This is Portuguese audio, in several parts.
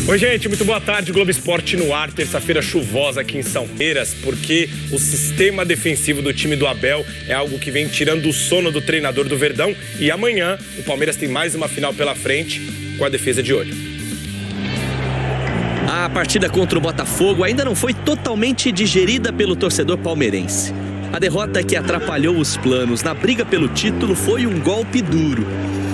Oi, gente, muito boa tarde. Globo Esporte no ar, terça-feira chuvosa aqui em São Paulo, porque o sistema defensivo do time do Abel é algo que vem tirando o sono do treinador do Verdão. E amanhã o Palmeiras tem mais uma final pela frente com a defesa de olho. A partida contra o Botafogo ainda não foi totalmente digerida pelo torcedor palmeirense. A derrota que atrapalhou os planos na briga pelo título foi um golpe duro.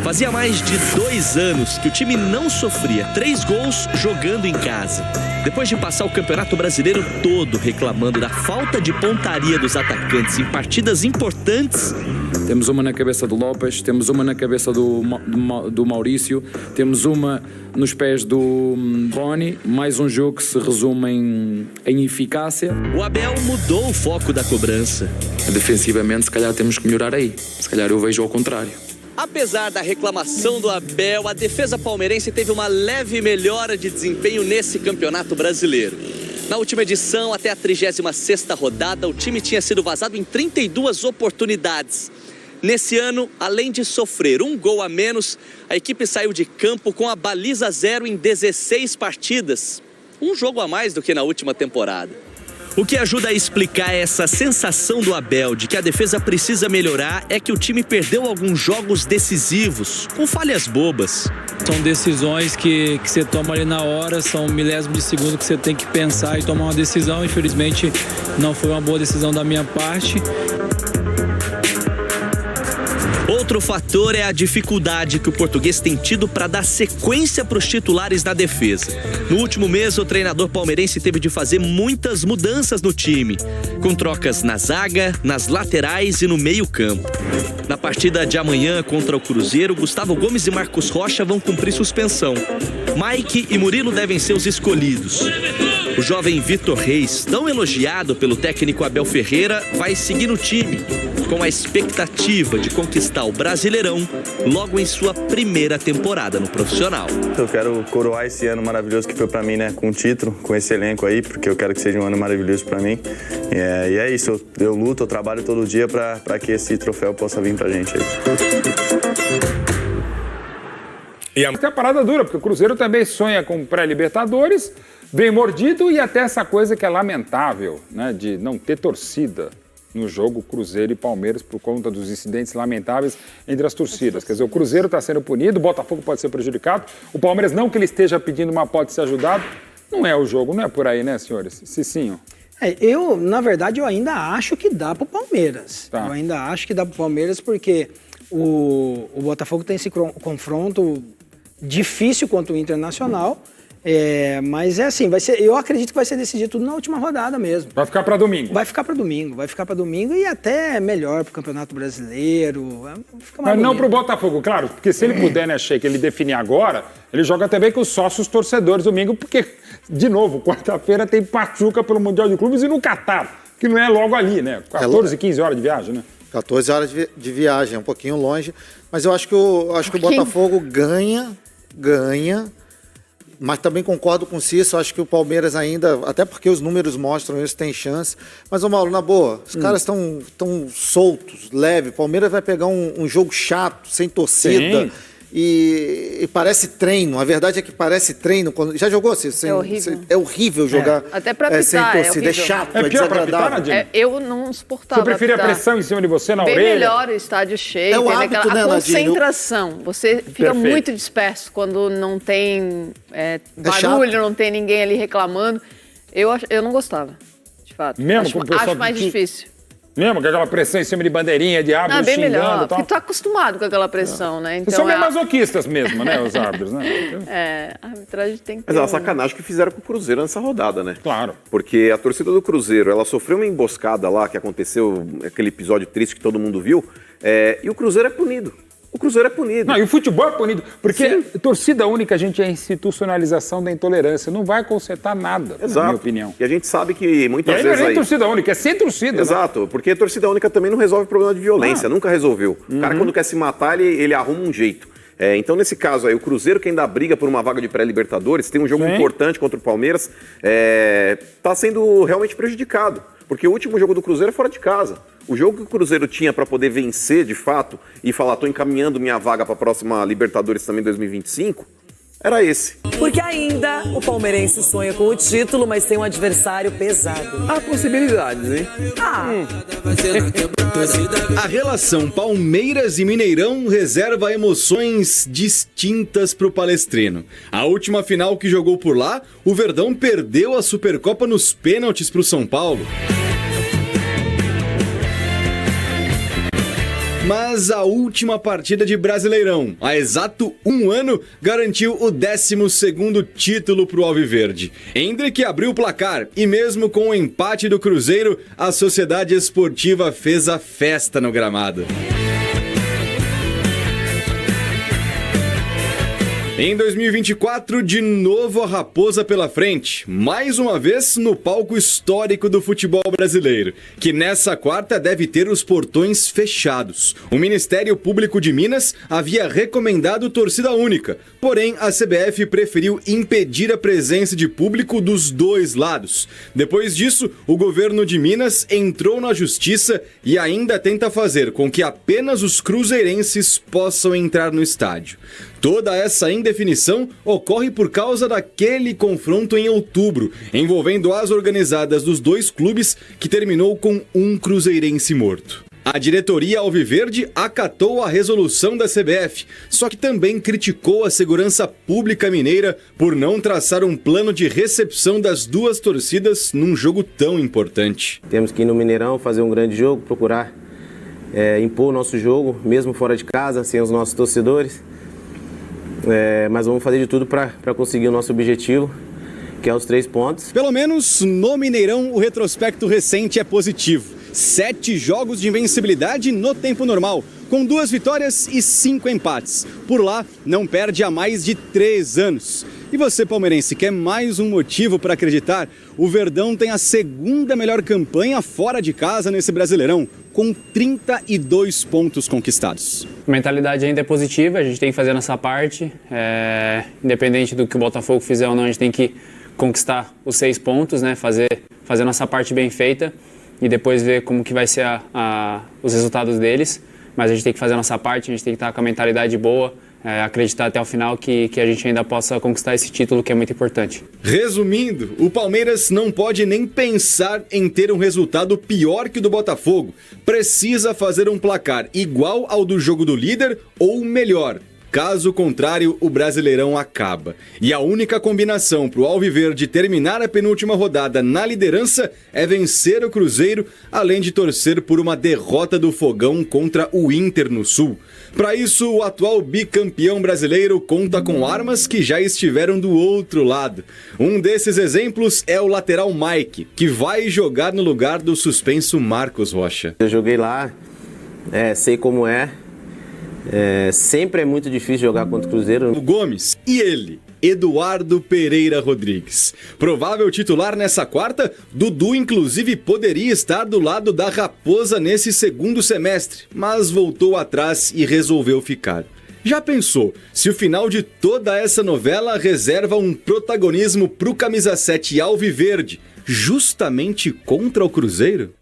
Fazia mais de 2 anos que o time não sofria 3 gols jogando em casa. Depois de passar o Campeonato Brasileiro todo reclamando da falta de pontaria dos atacantes em partidas importantes... Temos uma na cabeça do Lopes, temos uma na cabeça do Maurício, temos uma nos pés do Boni, mais um jogo que se resume em eficácia. O Abel mudou o foco da cobrança. Defensivamente, se calhar temos que melhorar aí, se calhar eu vejo ao contrário. Apesar da reclamação do Abel, a defesa palmeirense teve uma leve melhora de desempenho nesse Campeonato Brasileiro. Na última edição, até a 36ª rodada, o time tinha sido vazado em 32 oportunidades. Nesse ano, além de sofrer 1 gol a menos, a equipe saiu de campo com a baliza 0 em 16 partidas. Um jogo a mais do que na última temporada. O que ajuda a explicar essa sensação do Abel de que a defesa precisa melhorar é que o time perdeu alguns jogos decisivos, com falhas bobas. São decisões que você toma ali na hora, são milésimos de segundo que você tem que pensar e tomar uma decisão. Infelizmente, não foi uma boa decisão da minha parte. Outro fator é a dificuldade que o português tem tido para dar sequência para os titulares da defesa. No último mês, o treinador palmeirense teve de fazer muitas mudanças no time, com trocas na zaga, nas laterais e no meio-campo. Na partida de amanhã contra o Cruzeiro, Gustavo Gomes e Marcos Rocha vão cumprir suspensão. Mike e Murilo devem ser os escolhidos. O jovem Vitor Reis, tão elogiado pelo técnico Abel Ferreira, vai seguir no time, com a expectativa de conquistar o Brasileirão logo em sua primeira temporada no profissional. Eu quero coroar esse ano maravilhoso que foi pra mim, né, com o título, com esse elenco aí, porque eu quero que seja um ano maravilhoso pra mim. E é isso, eu luto, eu trabalho todo dia pra que esse troféu possa vir pra gente aí. E a parada dura, porque o Cruzeiro também sonha com pré-Libertadores, vem mordido e até essa coisa que é lamentável, né, de não ter torcida no jogo Cruzeiro e Palmeiras por conta dos incidentes lamentáveis entre as torcidas. Quer dizer, o Cruzeiro está sendo punido, o Botafogo pode ser prejudicado, o Palmeiras não que ele esteja pedindo, mas pode ser ajudado. Não é o jogo, não é por aí, né, senhores? Cicinho. Na verdade, eu ainda acho que dá pro Palmeiras. Tá. Eu ainda acho que dá pro Palmeiras porque o Botafogo tem esse confronto difícil contra o Internacional. Mas é assim, eu acredito que vai ser decidido tudo na última rodada mesmo. Vai ficar para domingo? Vai ficar para domingo e até melhor para o Campeonato Brasileiro. Mas não para o Botafogo, claro, porque se ele puder, né, Sheik, ele definir agora, ele joga também com os sócios torcedores domingo, porque, de novo, quarta-feira tem Pachuca pelo Mundial de Clubes e no Catar, que não é logo ali, né? 14, 15 horas de viagem, né? 14 horas de viagem, é um pouquinho longe, mas eu acho que o Botafogo ganha, mas também concordo com o Cícero, acho que o Palmeiras ainda, até porque os números mostram isso, tem chance. Mas, ô Mauro, na boa, os caras estão soltos, leve. O Palmeiras vai pegar um jogo chato, sem torcida. E parece treino. A verdade é que parece treino. Já jogou? É horrível. É horrível jogar até pra pitar, sem torcida. É chato, é desagradável. Eu não suportava. Você prefere a pressão em cima de você na orelha? Bem melhor o estádio cheio. É o hábito, né, a concentração. Você fica muito disperso quando não tem barulho, não tem ninguém ali reclamando. Eu não gostava, de fato. Mesmo acho mais difícil. Mesmo com aquela pressão em cima de bandeirinha, de árbitros xingando e tal? Bem melhor, porque tu tá acostumado com aquela pressão, né? Então, são meio masoquistas mesmo, né, os árbitros, né? A arbitragem tem que ter... Mas é uma sacanagem que fizeram com o Cruzeiro nessa rodada, né? Claro. Porque a torcida do Cruzeiro, ela sofreu uma emboscada lá, que aconteceu, aquele episódio triste que todo mundo viu, e o Cruzeiro é punido. O Cruzeiro é punido. Não, e o futebol é punido. Porque torcida única, gente, é a institucionalização da intolerância. Não vai consertar nada, na minha opinião. E a gente sabe que muitas vezes... Não é torcida única, é sem torcida. Exato, né? Porque a torcida única também não resolve problema de violência. Nunca resolveu. O cara, quando quer se matar, ele arruma um jeito. Então, nesse caso aí, o Cruzeiro, que ainda briga por uma vaga de pré-Libertadores, tem um jogo importante contra o Palmeiras, está sendo realmente prejudicado. Porque o último jogo do Cruzeiro é fora de casa. O jogo que o Cruzeiro tinha para poder vencer, de fato, e falar, estou encaminhando minha vaga para a próxima Libertadores também em 2025, era esse. Porque ainda o palmeirense sonha com o título, mas tem um adversário pesado. Há possibilidades, hein? A relação Palmeiras e Mineirão reserva emoções distintas para o palestrino. A última final que jogou por lá, o Verdão perdeu a Supercopa nos pênaltis para o São Paulo. Mas a última partida de Brasileirão, há exato um ano, garantiu o 12º título para o Alviverde. Hendrick abriu o placar e mesmo com o empate do Cruzeiro, a Sociedade Esportiva fez a festa no gramado. Em 2024, de novo a Raposa pela frente, mais uma vez no palco histórico do futebol brasileiro, que nessa quarta deve ter os portões fechados. O Ministério Público de Minas havia recomendado torcida única, porém a CBF preferiu impedir a presença de público dos dois lados. Depois disso, o governo de Minas entrou na justiça e ainda tenta fazer com que apenas os cruzeirenses possam entrar no estádio. Toda essa indefinição ocorre por causa daquele confronto em outubro, envolvendo as organizadas dos dois clubes, que terminou com um cruzeirense morto. A diretoria alviverde acatou a resolução da CBF, só que também criticou a segurança pública mineira por não traçar um plano de recepção das duas torcidas num jogo tão importante. Temos que ir no Mineirão, fazer um grande jogo, procurar impor o nosso jogo, mesmo fora de casa, sem os nossos torcedores. Mas vamos fazer de tudo para conseguir o nosso objetivo, que é os 3 pontos. Pelo menos no Mineirão, o retrospecto recente é positivo. 7 jogos de invencibilidade no tempo normal, com 2 vitórias e 5 empates. Por lá, não perde há mais de 3 anos. E você, palmeirense, quer mais um motivo para acreditar? O Verdão tem a 2ª melhor campanha fora de casa nesse Brasileirão, com 32 pontos conquistados. A mentalidade ainda é positiva, a gente tem que fazer a nossa parte. Independente do que o Botafogo fizer ou não, a gente tem que conquistar os 6 pontos, né? Fazer a nossa parte bem feita e depois ver como que vai ser os resultados deles. Mas a gente tem que fazer a nossa parte, a gente tem que estar com a mentalidade boa, acreditar até o final que a gente ainda possa conquistar esse título, que é muito importante. Resumindo, o Palmeiras não pode nem pensar em ter um resultado pior que o do Botafogo. Precisa fazer um placar igual ao do jogo do líder ou melhor. Caso contrário, o Brasileirão acaba. E a única combinação para o Alviverde terminar a penúltima rodada na liderança é vencer o Cruzeiro, além de torcer por uma derrota do Fogão contra o Inter no Sul. Para isso, o atual bicampeão brasileiro conta com armas que já estiveram do outro lado. Um desses exemplos é o lateral Mike, que vai jogar no lugar do suspenso Marcos Rocha. Eu joguei lá, sei como é. Sempre é muito difícil jogar contra o Cruzeiro. O Gomes e ele, Eduardo Pereira Rodrigues. Provável titular nessa quarta, Dudu inclusive poderia estar do lado da Raposa nesse segundo semestre, mas voltou atrás e resolveu ficar. Já pensou se o final de toda essa novela reserva um protagonismo pro camisa 7 alviverde, justamente contra o Cruzeiro?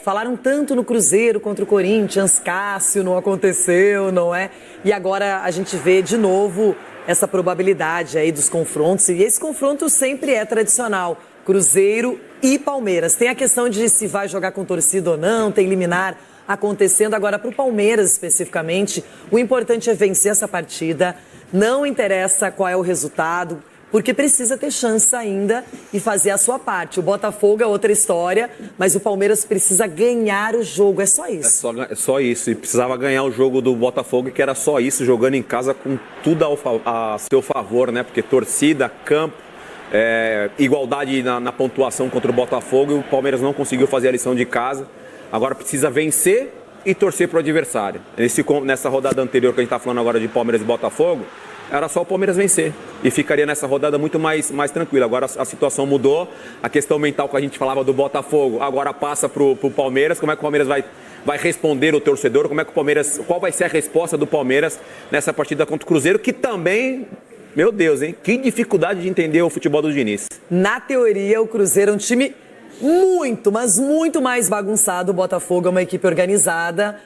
Falaram tanto no Cruzeiro contra o Corinthians, Cássio, não aconteceu, não é? E agora a gente vê de novo essa probabilidade aí dos confrontos, e esse confronto sempre é tradicional, Cruzeiro e Palmeiras. Tem a questão de se vai jogar com torcida ou não, tem liminar acontecendo. Agora, para o Palmeiras especificamente, o importante é vencer essa partida, não interessa qual é o resultado, porque precisa ter chance ainda e fazer a sua parte. O Botafogo é outra história, mas o Palmeiras precisa ganhar o jogo, é só isso. É só isso, e precisava ganhar o jogo do Botafogo, que era só isso, jogando em casa com tudo a seu favor, né? Porque torcida, campo, igualdade na pontuação contra o Botafogo, e o Palmeiras não conseguiu fazer a lição de casa. Agora precisa vencer e torcer para o adversário. Nessa rodada anterior que a gente está falando agora de Palmeiras e Botafogo, era só o Palmeiras vencer e ficaria nessa rodada muito mais tranquila. Agora a situação mudou, a questão mental que a gente falava do Botafogo agora passa pro Palmeiras. Como é que o Palmeiras vai responder o torcedor? Qual vai ser a resposta do Palmeiras nessa partida contra o Cruzeiro, que também, meu Deus, hein? Que dificuldade de entender o futebol do Diniz. Na teoria, o Cruzeiro é um time muito, mas muito mais bagunçado. O Botafogo é uma equipe organizada.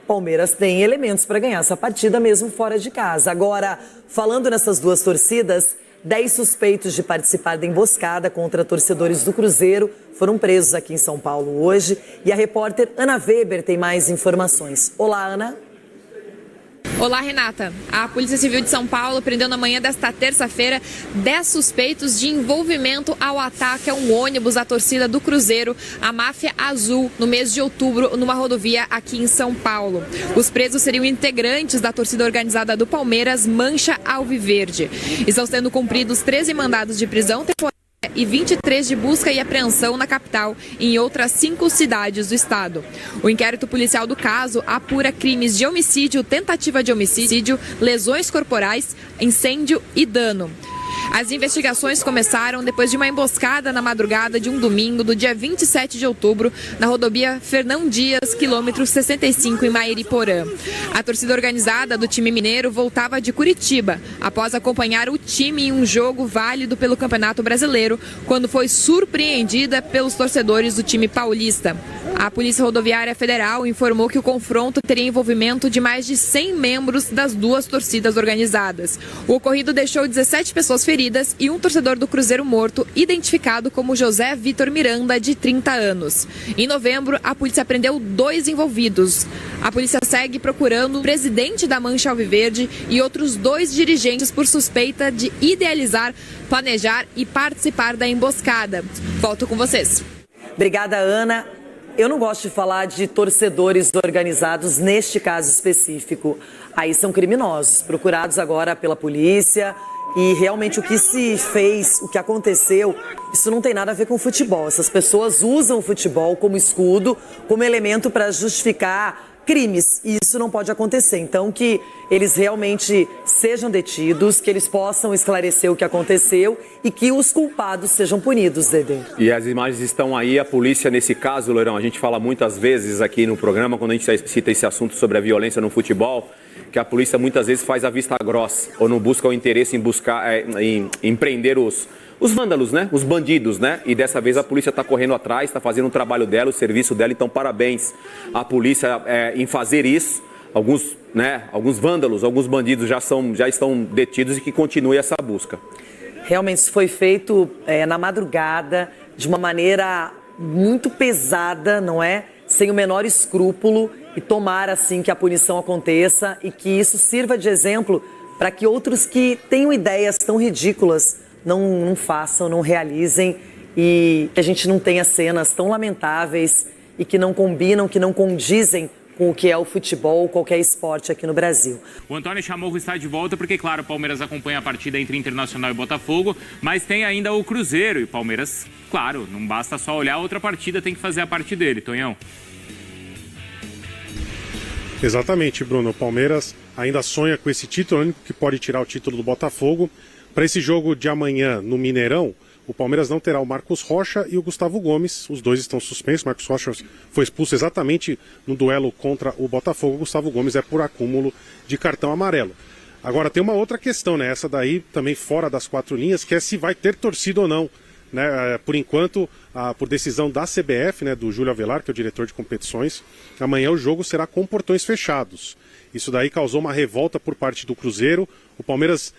Palmeiras tem elementos para ganhar essa partida mesmo fora de casa. Agora, falando nessas duas torcidas, 10 suspeitos de participar da emboscada contra torcedores do Cruzeiro foram presos aqui em São Paulo hoje. E a repórter Ana Weber tem mais informações. Olá, Ana. Olá, Renata. A Polícia Civil de São Paulo prendeu na manhã desta terça-feira 10 suspeitos de envolvimento ao ataque a um ônibus da torcida do Cruzeiro, a Máfia Azul, no mês de outubro, numa rodovia aqui em São Paulo. Os presos seriam integrantes da torcida organizada do Palmeiras, Mancha Alviverde. Estão sendo cumpridos 13 mandados de prisão temporária e 23 de busca e apreensão na capital e em outras 5 cidades do estado. O inquérito policial do caso apura crimes de homicídio, tentativa de homicídio, lesões corporais, incêndio e dano. As investigações começaram depois de uma emboscada na madrugada de um domingo do dia 27 de outubro na rodovia Fernão Dias, quilômetro 65, em Mairiporã. A torcida organizada do time mineiro voltava de Curitiba após acompanhar o time em um jogo válido pelo Campeonato Brasileiro, quando foi surpreendida pelos torcedores do time paulista. A Polícia Rodoviária Federal informou que o confronto teria envolvimento de mais de 100 membros das duas torcidas organizadas. O ocorrido deixou 17 pessoas feridas e um torcedor do Cruzeiro morto, identificado como José Vitor Miranda, de 30 anos. Em novembro, a polícia prendeu 2 envolvidos. A polícia segue procurando o presidente da Mancha Alviverde e outros 2 dirigentes por suspeita de idealizar, planejar e participar da emboscada. Volto com vocês. Obrigada, Ana. Eu não gosto de falar de torcedores organizados neste caso específico. Aí são criminosos, procurados agora pela polícia. E realmente o que se fez, o que aconteceu, isso não tem nada a ver com futebol. Essas pessoas usam o futebol como escudo, como elemento para justificar crimes. E isso não pode acontecer. Então que eles realmente sejam detidos, que eles possam esclarecer o que aconteceu e que os culpados sejam punidos, Dedê. E as imagens estão aí, a polícia nesse caso, Loirão, a gente fala muitas vezes aqui no programa, quando a gente cita esse assunto sobre a violência no futebol, que a polícia muitas vezes faz a vista grossa, ou não busca o interesse em buscar, em prender os vândalos, né? Os bandidos, né? E dessa vez a polícia está correndo atrás, está fazendo o trabalho dela, o serviço dela, então parabéns à polícia em fazer isso. Alguns vândalos, alguns bandidos já estão detidos e que continue essa busca. Realmente isso foi feito na madrugada, de uma maneira muito pesada, não é? Sem o menor escrúpulo, e tomara assim que a punição aconteça e que isso sirva de exemplo para que outros que tenham ideias tão ridículas não façam, não realizem, e que a gente não tenha cenas tão lamentáveis e que não combinam, que não condizem com o que é o futebol ou qualquer esporte aqui no Brasil. O Antônio Chamorro está de volta porque, claro, o Palmeiras acompanha a partida entre Internacional e Botafogo, mas tem ainda o Cruzeiro e o Palmeiras, claro, não basta só olhar a outra partida, tem que fazer a parte dele, Tonhão. Exatamente, Bruno. O Palmeiras ainda sonha com esse título, o único que pode tirar o título do Botafogo. Para esse jogo de amanhã no Mineirão, o Palmeiras não terá o Marcos Rocha e o Gustavo Gomes. Os dois estão suspensos. O Marcos Rocha foi expulso exatamente no duelo contra o Botafogo. O Gustavo Gomes é por acúmulo de cartão amarelo. Agora tem uma outra questão, né? Essa daí também fora das 4 linhas, que é se vai ter torcida ou não. Né? Por enquanto, por decisão da CBF, né, do Júlio Avelar, que é o diretor de competições, amanhã o jogo será com portões fechados. Isso daí causou uma revolta por parte do Cruzeiro. O Palmeiras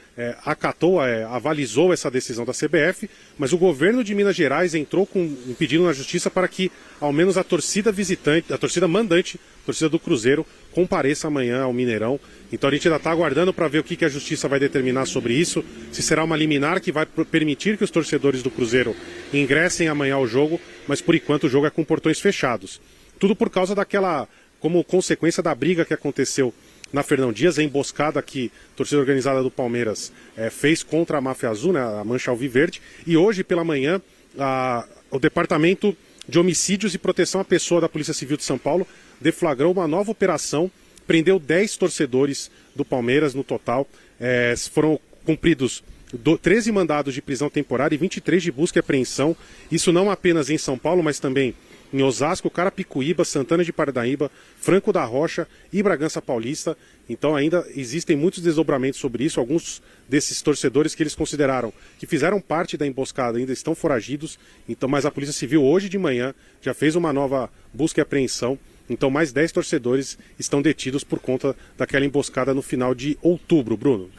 avalizou essa decisão da CBF, mas o governo de Minas Gerais entrou com um pedido na justiça para que ao menos a torcida visitante, a torcida mandante, a torcida do Cruzeiro, compareça amanhã ao Mineirão. Então a gente ainda está aguardando para ver o que a justiça vai determinar sobre isso, se será uma liminar que vai permitir que os torcedores do Cruzeiro ingressem amanhã ao jogo, mas por enquanto o jogo é com portões fechados. Tudo por causa como consequência da briga que aconteceu na Fernão Dias, a emboscada que a torcida organizada do Palmeiras fez contra a Máfia Azul, né, a Mancha Alviverde, e hoje pela manhã o Departamento de Homicídios e Proteção à Pessoa da Polícia Civil de São Paulo deflagrou uma nova operação, prendeu 10 torcedores do Palmeiras no total, foram cumpridos 13 mandados de prisão temporária e 23 de busca e apreensão, isso não apenas em São Paulo, mas também em Osasco, Carapicuíba, Santana de Parnaíba, Franco da Rocha e Bragança Paulista. Então ainda existem muitos desdobramentos sobre isso. Alguns desses torcedores que eles consideraram que fizeram parte da emboscada ainda estão foragidos. Então, mas a Polícia Civil hoje de manhã já fez uma nova busca e apreensão Então mais 10 torcedores estão detidos por conta daquela emboscada no final de outubro, Bruno.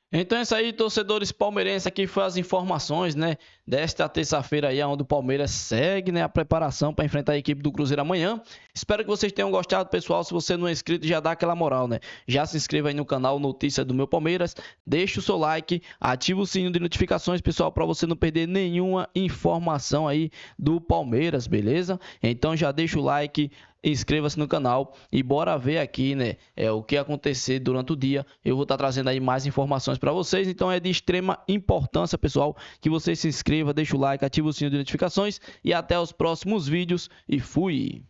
Então é isso aí, torcedores palmeirenses, aqui foi as informações, né, desta terça-feira aí, onde o Palmeiras segue, né, a preparação para enfrentar a equipe do Cruzeiro amanhã. Espero que vocês tenham gostado, pessoal. Se você não é inscrito, já dá aquela moral, né? Já se inscreva aí no canal Notícia do Meu Palmeiras, deixa o seu like, ativa o sininho de notificações, pessoal, para você não perder nenhuma informação aí do Palmeiras, beleza? Então já deixa o like, inscreva-se no canal e bora ver aqui, né, o que acontecer durante o dia. Eu vou estar trazendo aí mais informações para vocês, então é de extrema importância, pessoal, que você se inscreva, deixa o like, ativa o sininho de notificações e até os próximos vídeos e fui!